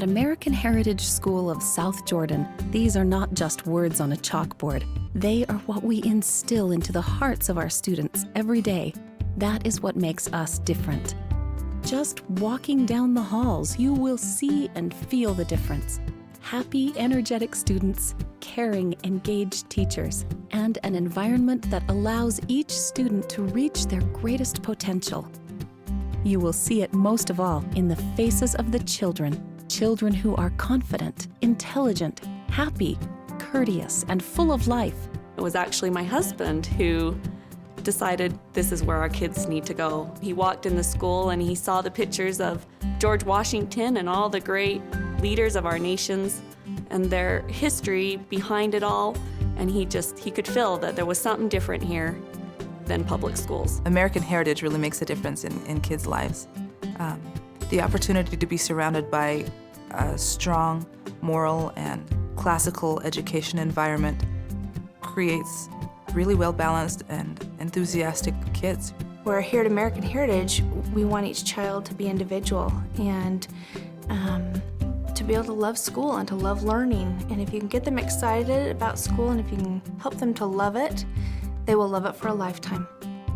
At American Heritage School of South Jordan, these are not just words on a chalkboard. They are what we instill into the hearts of our students every day. That is what makes us different. Just walking down the halls, you will see and feel the difference. Happy, energetic students, caring, engaged teachers, and an environment that allows each student to reach their greatest potential. You will see it most of all in the faces of the children who are confident, intelligent, happy, courteous, and full of life. It was actually my husband who decided this is where our kids need to go. He walked in the school and he saw the pictures of George Washington and all the great leaders of our nations and their history behind it all, and he could feel that there was something different here than public schools. American Heritage really makes a difference in kids' lives. The opportunity to be surrounded by a strong, moral, and classical education environment creates really well-balanced and enthusiastic kids. Where here at American Heritage, we want each child to be individual and to be able to love school and to love learning. And if you can get them excited about school and if you can help them to love it, they will love it for a lifetime.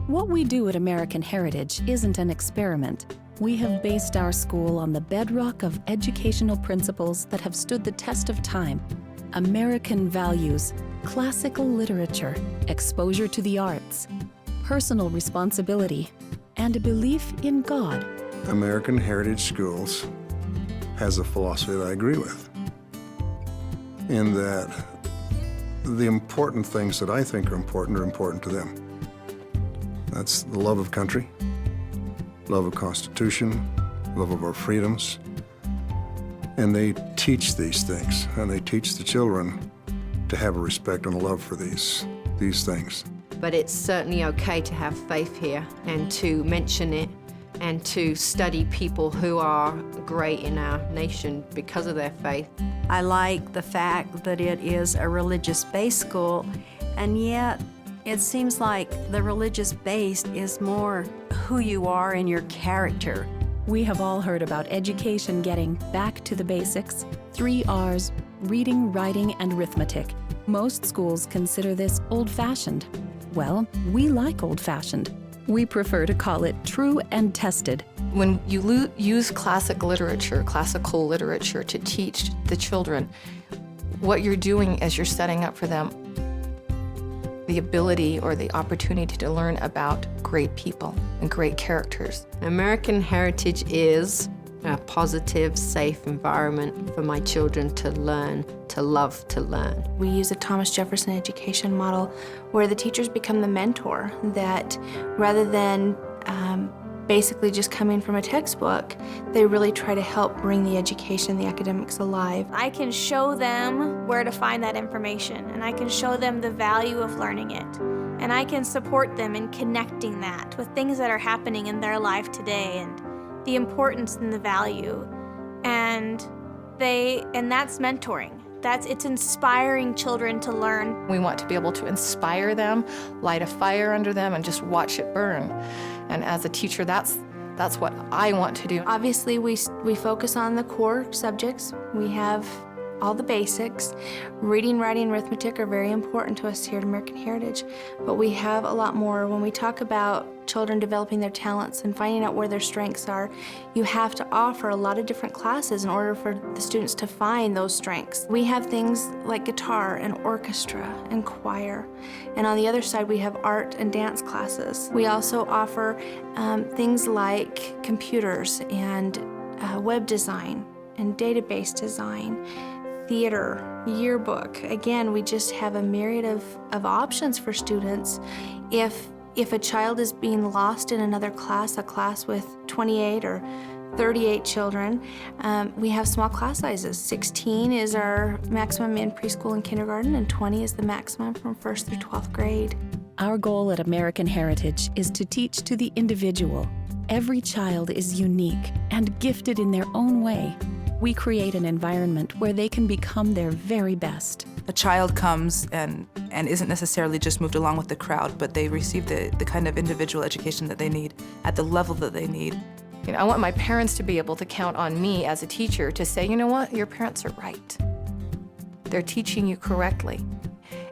What we do at American Heritage isn't an experiment. We have based our school on the bedrock of educational principles that have stood the test of time. American values, classical literature, exposure to the arts, personal responsibility, and a belief in God. American Heritage Schools has a philosophy that I agree with, in that the important things that I think are important to them. That's the love of country, love of Constitution, love of our freedoms. And they teach these things, and they teach the children to have a respect and a love for these things. But it's certainly okay to have faith here and to mention it and to study people who are great in our nation because of their faith. I like the fact that it is a religious-based school, and yet it seems like the religious-based is more who you are and your character. We have all heard about education getting back to the basics, 3 R's, reading, writing, and arithmetic. Most schools consider this old-fashioned. Well, we like old-fashioned. We prefer to call it true and tested. When you use classical literature to teach the children, what you're doing is you're setting up for them the ability or the opportunity to learn about great people and great characters. American Heritage is a positive, safe environment for my children to learn, to love to learn. We use a Thomas Jefferson education model where the teachers become the mentor, that rather than basically just coming from a textbook, they really try to help bring the education, the academics alive. I can show them where to find that information, and I can show them the value of learning it. And I can support them in connecting that with things that are happening in their life today and the importance and the value. And that's mentoring. It's inspiring children to learn. We want to be able to inspire them, light a fire under them, and just watch it burn. And as a teacher, that's what I want to do. Obviously, we focus on the core subjects. We have all the basics. Reading, writing, arithmetic are very important to us here at American Heritage, but we have a lot more. When we talk about children developing their talents and finding out where their strengths are, you have to offer a lot of different classes in order for the students to find those strengths. We have things like guitar and orchestra and choir, and on the other side we have art and dance classes. We also offer things like computers and web design and database design, theater, yearbook. Again, we just have a myriad of options for students. If a child is being lost in another class, a class with 28 or 38 children, we have small class sizes. 16 is our maximum in preschool and kindergarten, and 20 is the maximum from 1st through 12th grade. Our goal at American Heritage is to teach to the individual. Every child is unique and gifted in their own way. We create an environment where they can become their very best. A child comes and isn't necessarily just moved along with the crowd, but they receive the kind of individual education that they need at the level that they need. You know, I want my parents to be able to count on me as a teacher to say, you know what, your parents are right. They're teaching you correctly.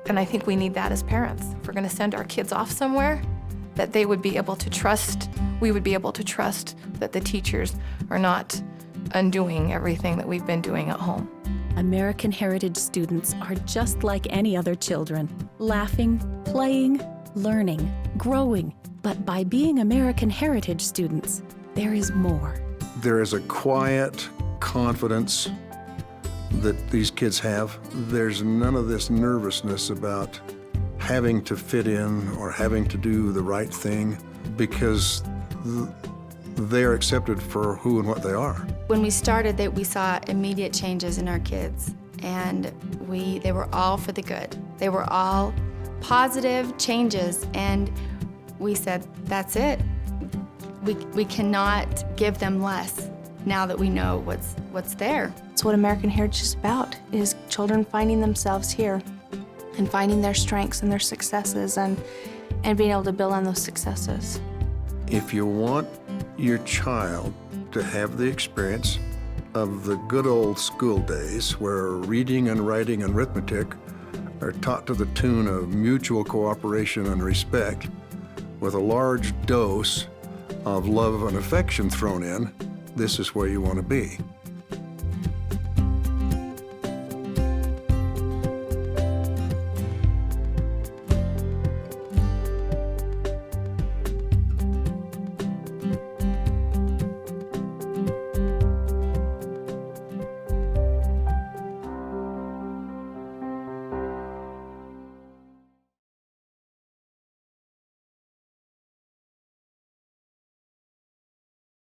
And I think we need that as parents. If we're going to send our kids off somewhere, that they would be able to trust, we would be able to trust that the teachers are not undoing everything that we've been doing at home. American Heritage students are just like any other children, laughing, playing, learning, growing. But by being American Heritage students, there is more. There is a quiet confidence that these kids have. There's none of this nervousness about having to fit in or having to do the right thing, because they are accepted for who and what they are. When we started, we saw immediate changes in our kids, and they were all for the good. They were all positive changes, and we said, that's it. We cannot give them less now that we know what's there. It's what American Heritage is about, is children finding themselves here and finding their strengths and their successes and being able to build on those successes. If you want your child to have the experience of the good old school days where reading and writing and arithmetic are taught to the tune of mutual cooperation and respect, with a large dose of love and affection thrown in, this is where you want to be.